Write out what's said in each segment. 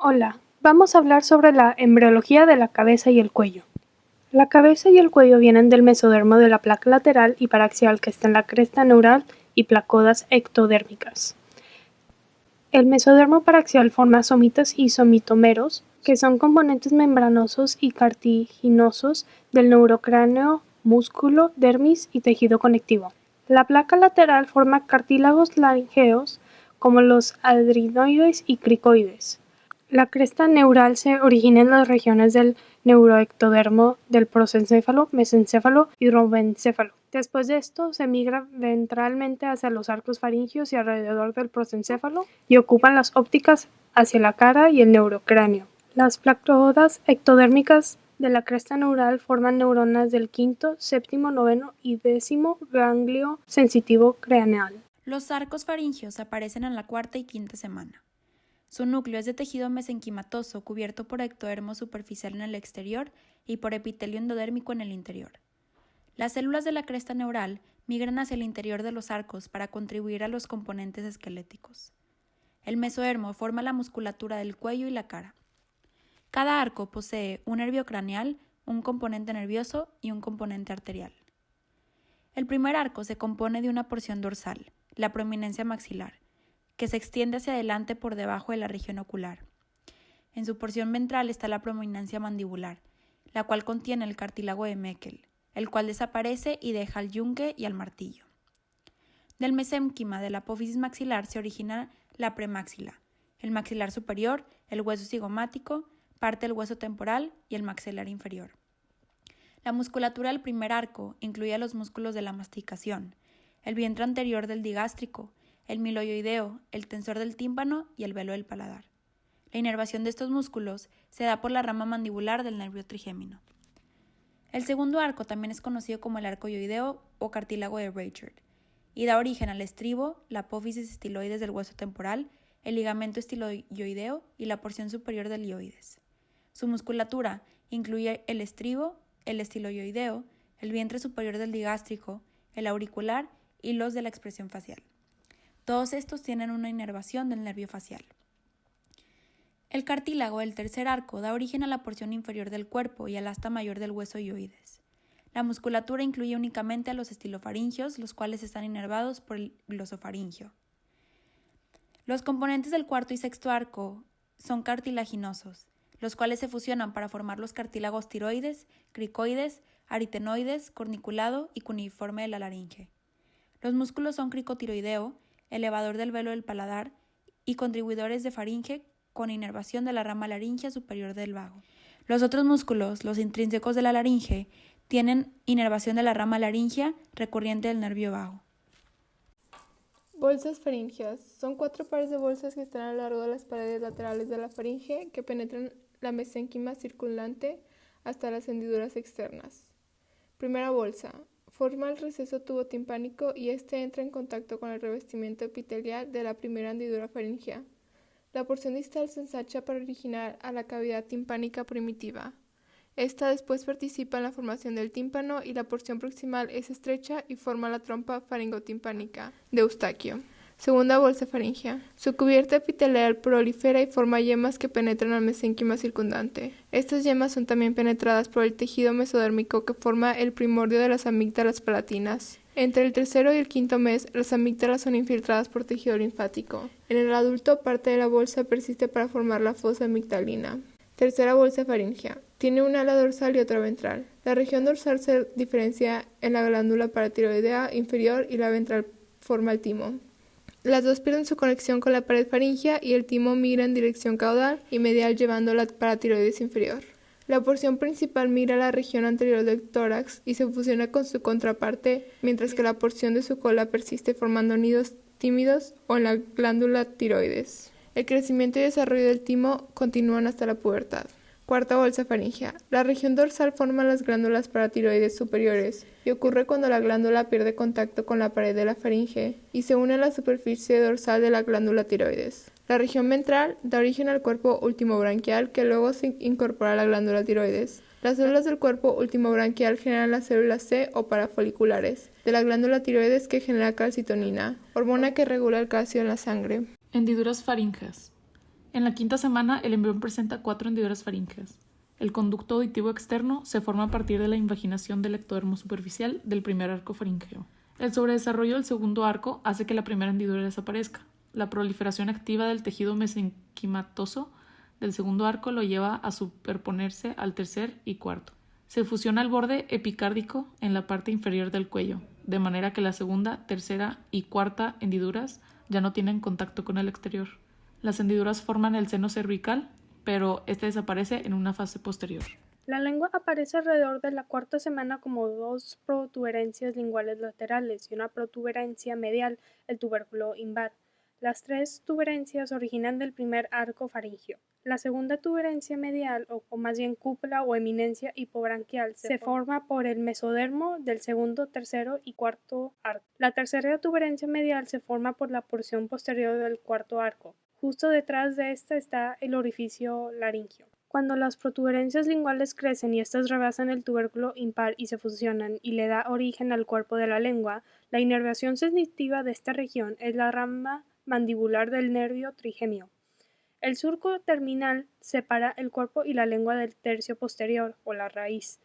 Hola, vamos a hablar sobre la embriología de la cabeza y el cuello. La cabeza y el cuello vienen del mesodermo de la placa lateral y paraxial que está en la cresta neural y placodas ectodérmicas. El mesodermo paraxial forma somitas y somitómeros, que son componentes membranosos y cartilaginosos del neurocráneo, músculo, dermis y tejido conectivo. La placa lateral forma cartílagos laríngeos como los adenoides y cricoides. La cresta neural se origina en las regiones del neuroectodermo del prosencéfalo, mesencéfalo y romboencéfalo. Después de esto, se migra ventralmente hacia los arcos faringios y alrededor del prosencéfalo y ocupan las ópticas hacia la cara y el neurocráneo. Las placodas ectodérmicas de la cresta neural forman neuronas del quinto, séptimo, noveno y décimo ganglio sensitivo craneal. Los arcos faringios aparecen en la cuarta y quinta semana. Su núcleo es de tejido mesenquimatoso cubierto por ectodermo superficial en el exterior y por epitelio endodérmico en el interior. Las células de la cresta neural migran hacia el interior de los arcos para contribuir a los componentes esqueléticos. El mesodermo forma la musculatura del cuello y la cara. Cada arco posee un nervio craneal, un componente nervioso y un componente arterial. El primer arco se compone de una porción dorsal, la prominencia maxilar, que se extiende hacia adelante por debajo de la región ocular. En su porción ventral está la prominencia mandibular, la cual contiene el cartílago de Meckel, el cual desaparece y deja al yunque y al martillo. Del mesénquima de la apófisis maxilar se origina la premáxila, el maxilar superior, el hueso cigomático, parte del hueso temporal y el maxilar inferior. La musculatura del primer arco incluye los músculos de la masticación, el vientre anterior del digástrico, el miloioideo, el tensor del tímpano y el velo del paladar. La inervación de estos músculos se da por la rama mandibular del nervio trigémino. El segundo arco también es conocido como el arco ioideo o cartílago de Reichert y da origen al estribo, la apófisis estiloides del hueso temporal, el ligamento estiloioideo y la porción superior del ioides. Su musculatura incluye el estribo, el estiloioideo, el vientre superior del digástrico, el auricular y los de la expresión facial. Todos estos tienen una inervación del nervio facial. El cartílago del tercer arco da origen a la porción inferior del cuerpo y al asta mayor del hueso ioides. La musculatura incluye únicamente a los estilofaringios, los cuales están inervados por el glosofaringio. Los componentes del cuarto y sexto arco son cartilaginosos, los cuales se fusionan para formar los cartílagos tiroides, cricoides, aritenoides, corniculado y cuneiforme de la laringe. Los músculos son cricotiroideo, elevador del velo del paladar y contribuidores de faringe con inervación de la rama laringea superior del vago. Los otros músculos, los intrínsecos de la laringe, tienen inervación de la rama laringea recurrente del nervio vago. Bolsas faríngeas. Son 4 pares de bolsas que están a lo largo de las paredes laterales de la faringe que penetran la mesénquima circundante hasta las hendiduras externas. Primera bolsa. Forma el receso tubotimpánico y este entra en contacto con el revestimiento epitelial de la primera hendidura faríngea. La porción distal se ensancha para originar a la cavidad timpánica primitiva. Esta después participa en la formación del tímpano y la porción proximal es estrecha y forma la trompa faringotimpánica de Eustaquio. Segunda bolsa faríngea. Su cubierta epitelial prolifera y forma yemas que penetran al mesénquima circundante. Estas yemas son también penetradas por el tejido mesodérmico que forma el primordio de las amígdalas palatinas. Entre el tercero y el quinto mes, las amígdalas son infiltradas por tejido linfático. En el adulto, parte de la bolsa persiste para formar la fosa amigdalina. Tercera bolsa faríngea. Tiene un ala dorsal y otra ventral. La región dorsal se diferencia en la glándula paratiroidea inferior y la ventral forma el timo. Las dos pierden su conexión con la pared faríngea y el timo migra en dirección caudal y medial llevando la paratiroides inferior. La porción principal migra a la región anterior del tórax y se fusiona con su contraparte, mientras que la porción de su cola persiste formando nidos tímidos o en la glándula tiroides. El crecimiento y desarrollo del timo continúan hasta la pubertad. Cuarta bolsa faríngea. La región dorsal forma las glándulas paratiroides superiores y ocurre cuando la glándula pierde contacto con la pared de la faringe y se une a la superficie dorsal de la glándula tiroides. La región ventral da origen al cuerpo ultimobranquial que luego se incorpora a la glándula tiroides. Las células del cuerpo ultimobranquial generan las células C o parafoliculares de la glándula tiroides que genera calcitonina, hormona que regula el calcio en la sangre. Hendiduras faríngeas. En la quinta semana, el embrión presenta 4 hendiduras faríngeas. El conducto auditivo externo se forma a partir de la invaginación del ectodermo superficial del primer arco faríngeo. El sobredesarrollo del segundo arco hace que la primera hendidura desaparezca. La proliferación activa del tejido mesenquimatoso del segundo arco lo lleva a superponerse al tercer y cuarto. Se fusiona el borde epicárdico en la parte inferior del cuello, de manera que la segunda, tercera y cuarta hendiduras ya no tienen contacto con el exterior. Las hendiduras forman el seno cervical, pero este desaparece en una fase posterior. La lengua aparece alrededor de la cuarta semana como 2 protuberancias linguales laterales y una protuberancia medial, el tubérculo impar. Las 3 tuberancias originan del primer arco faríngeo. La segunda tuberancia medial, o más bien cúpula o eminencia hipobranquial, se forma por el mesodermo del segundo, tercero y cuarto arco. La tercera tuberancia medial se forma por la porción posterior del cuarto arco. Justo detrás de esta está el orificio laringio. Cuando las protuberancias linguales crecen y éstas rebasan el tubérculo impar y se fusionan y le da origen al cuerpo de la lengua, la inervación sensitiva de esta región es la rama mandibular del nervio trigemio. El surco terminal separa el cuerpo y la lengua del tercio posterior, o la raíz.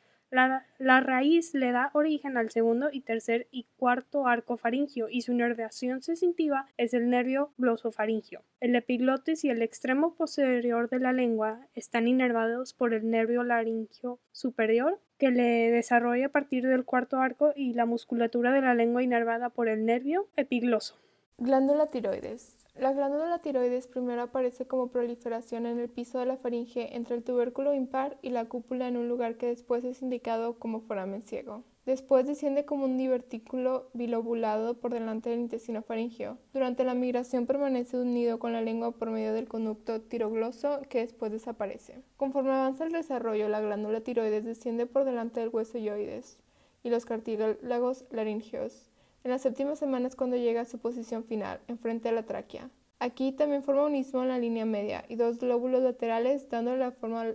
La raíz le da origen al segundo y tercer y cuarto arco faríngeo y su inervación sensitiva es el nervio glosofaríngeo. El epiglotis y el extremo posterior de la lengua están inervados por el nervio laríngeo superior, que le desarrolla a partir del cuarto arco, y la musculatura de la lengua inervada por el nervio epigloso. Glándula tiroides. La glándula tiroides primero aparece como proliferación en el piso de la faringe entre el tubérculo impar y la cúpula en un lugar que después es indicado como foramen ciego. Después desciende como un divertículo bilobulado por delante del intestino faríngeo. Durante la migración permanece unido con la lengua por medio del conducto tirogloso que después desaparece. Conforme avanza el desarrollo, la glándula tiroides desciende por delante del hueso yoides y los cartílagos laringeos. En la séptima semana es cuando llega a su posición final, enfrente de la tráquea. Aquí también forma un istmo en la línea media y 2 lóbulos laterales, dándole la forma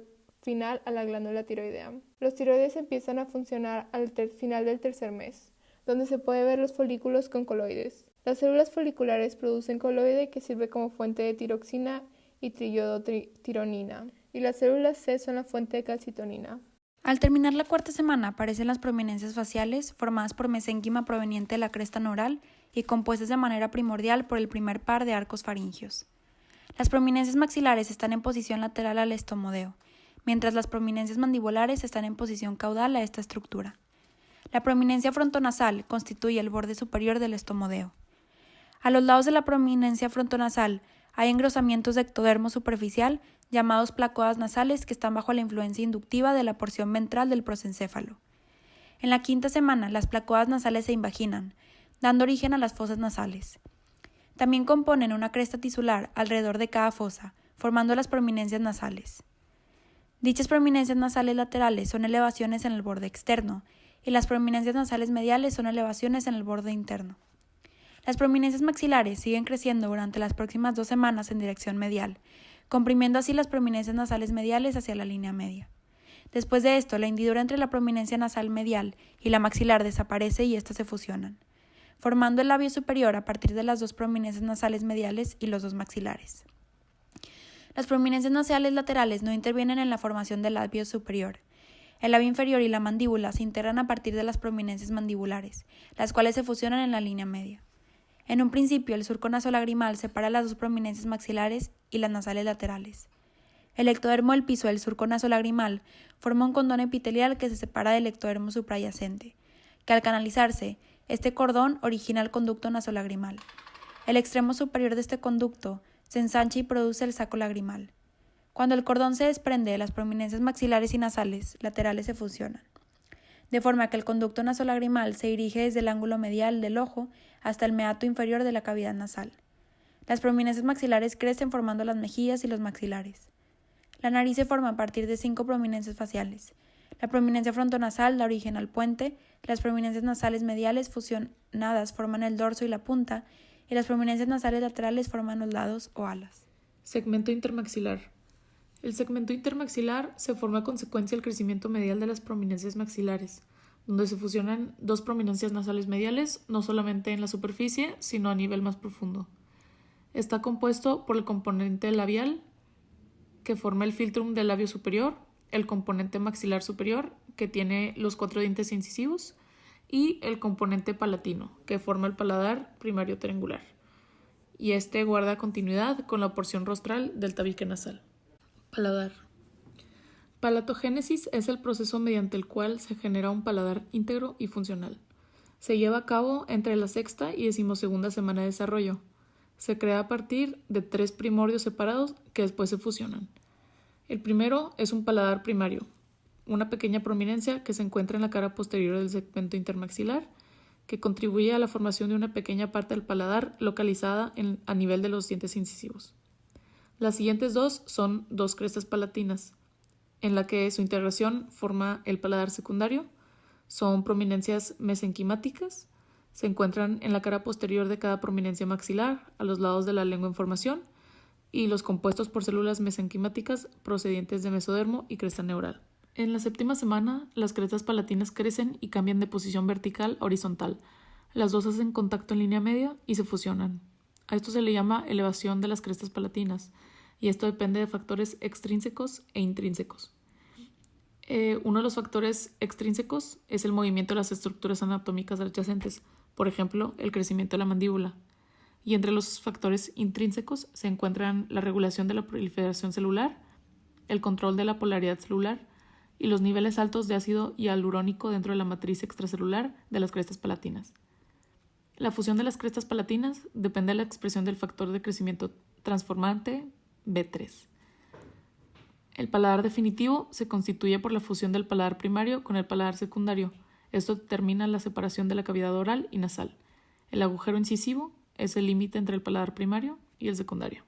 final a la glándula tiroidea. Los tiroides empiezan a funcionar al final del tercer mes, donde se puede ver los folículos con coloides. Las células foliculares producen coloide que sirve como fuente de tiroxina y triodotironina, y las células C son la fuente de calcitonina. Al terminar la cuarta semana aparecen las prominencias faciales, formadas por mesénquima proveniente de la cresta neural y compuestas de manera primordial por el primer par de arcos faringios. Las prominencias maxilares están en posición lateral al estomodeo, mientras las prominencias mandibulares están en posición caudal a esta estructura. La prominencia frontonasal constituye el borde superior del estomodeo. A los lados de la prominencia frontonasal hay engrosamientos de ectodermo superficial llamados placodas nasales que están bajo la influencia inductiva de la porción ventral del prosencéfalo. En la quinta semana, las placodas nasales se invaginan, dando origen a las fosas nasales. También componen una cresta tisular alrededor de cada fosa, formando las prominencias nasales. Dichas prominencias nasales laterales son elevaciones en el borde externo, y las prominencias nasales mediales son elevaciones en el borde interno. Las prominencias maxilares siguen creciendo durante las próximas 2 semanas en dirección medial, comprimiendo así las prominencias nasales mediales hacia la línea media. Después de esto, la hendidura entre la prominencia nasal medial y la maxilar desaparece y éstas se fusionan, formando el labio superior a partir de las 2 prominencias nasales mediales y los 2 maxilares. Las prominencias nasales laterales no intervienen en la formación del labio superior. El labio inferior y la mandíbula se integran a partir de las prominencias mandibulares, las cuales se fusionan en la línea media. En un principio, el surco nasolagrimal separa las 2 prominencias maxilares y las nasales laterales. El ectodermo del piso del surco nasolagrimal forma un cordón epitelial que se separa del ectodermo suprayacente, que al canalizarse, este cordón origina el conducto nasolagrimal. El extremo superior de este conducto se ensancha y produce el saco lagrimal. Cuando el cordón se desprende, las prominencias maxilares y nasales laterales se fusionan, de forma que el conducto nasolagrimal se dirige desde el ángulo medial del ojo hasta el meato inferior de la cavidad nasal. Las prominencias maxilares crecen formando las mejillas y los maxilares. La nariz se forma a partir de 5 prominencias faciales. La prominencia frontonasal da origen al puente, las prominencias nasales mediales fusionadas forman el dorso y la punta, y las prominencias nasales laterales forman los lados o alas. Segmento intermaxilar. El segmento intermaxilar se forma a consecuencia del crecimiento medial de las prominencias maxilares, donde se fusionan 2 prominencias nasales mediales, no solamente en la superficie, sino a nivel más profundo. Está compuesto por el componente labial, que forma el filtrum del labio superior, el componente maxilar superior, que tiene los 4 dientes incisivos, y el componente palatino, que forma el paladar primario triangular. Y este guarda continuidad con la porción rostral del tabique nasal. Paladar. Palatogénesis es el proceso mediante el cual se genera un paladar íntegro y funcional. Se lleva a cabo entre la 6ª y 12ª semana de desarrollo. Se crea a partir de 3 primordios separados que después se fusionan. El primero es un paladar primario, una pequeña prominencia que se encuentra en la cara posterior del segmento intermaxilar, que contribuye a la formación de una pequeña parte del paladar localizada a nivel de los dientes incisivos. Las siguientes dos son 2 crestas palatinas, en la que su integración forma el paladar secundario. Son prominencias mesenquimáticas, se encuentran en la cara posterior de cada prominencia maxilar, a los lados de la lengua en formación, y los compuestos por células mesenquimáticas procedientes de mesodermo y cresta neural. En la 7ª semana, las crestas palatinas crecen y cambian de posición vertical a horizontal. Las dos hacen contacto en línea media y se fusionan. A esto se le llama elevación de las crestas palatinas, y esto depende de factores extrínsecos e intrínsecos. Uno de los factores extrínsecos es el movimiento de las estructuras anatómicas adyacentes, por ejemplo, el crecimiento de la mandíbula. Y entre los factores intrínsecos se encuentran la regulación de la proliferación celular, el control de la polaridad celular y los niveles altos de ácido hialurónico dentro de la matriz extracelular de las crestas palatinas. La fusión de las crestas palatinas depende de la expresión del factor de crecimiento transformante B3. El paladar definitivo se constituye por la fusión del paladar primario con el paladar secundario. Esto determina la separación de la cavidad oral y nasal. El agujero incisivo es el límite entre el paladar primario y el secundario.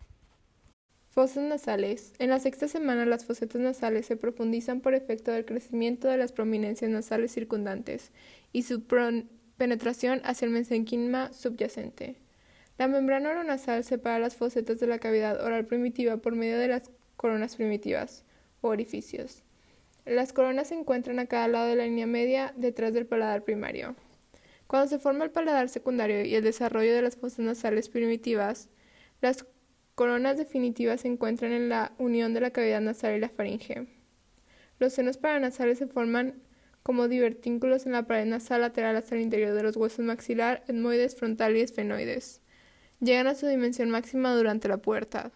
Fosas nasales. En la 6ª semana las fosetas nasales se profundizan por efecto del crecimiento de las prominencias nasales circundantes y su penetración hacia el mesenquima subyacente. La membrana oronasal separa las fosetas de la cavidad oral primitiva por medio de las coronas primitivas, o orificios. Las coronas se encuentran a cada lado de la línea media detrás del paladar primario. Cuando se forma el paladar secundario y el desarrollo de las fosas nasales primitivas, las coronas definitivas se encuentran en la unión de la cavidad nasal y la faringe. Los senos paranasales se forman como divertículos en la pared nasal lateral hasta el interior de los huesos maxilar, etmoides, frontal y esfenoides. Llegan a su dimensión máxima durante la pubertad.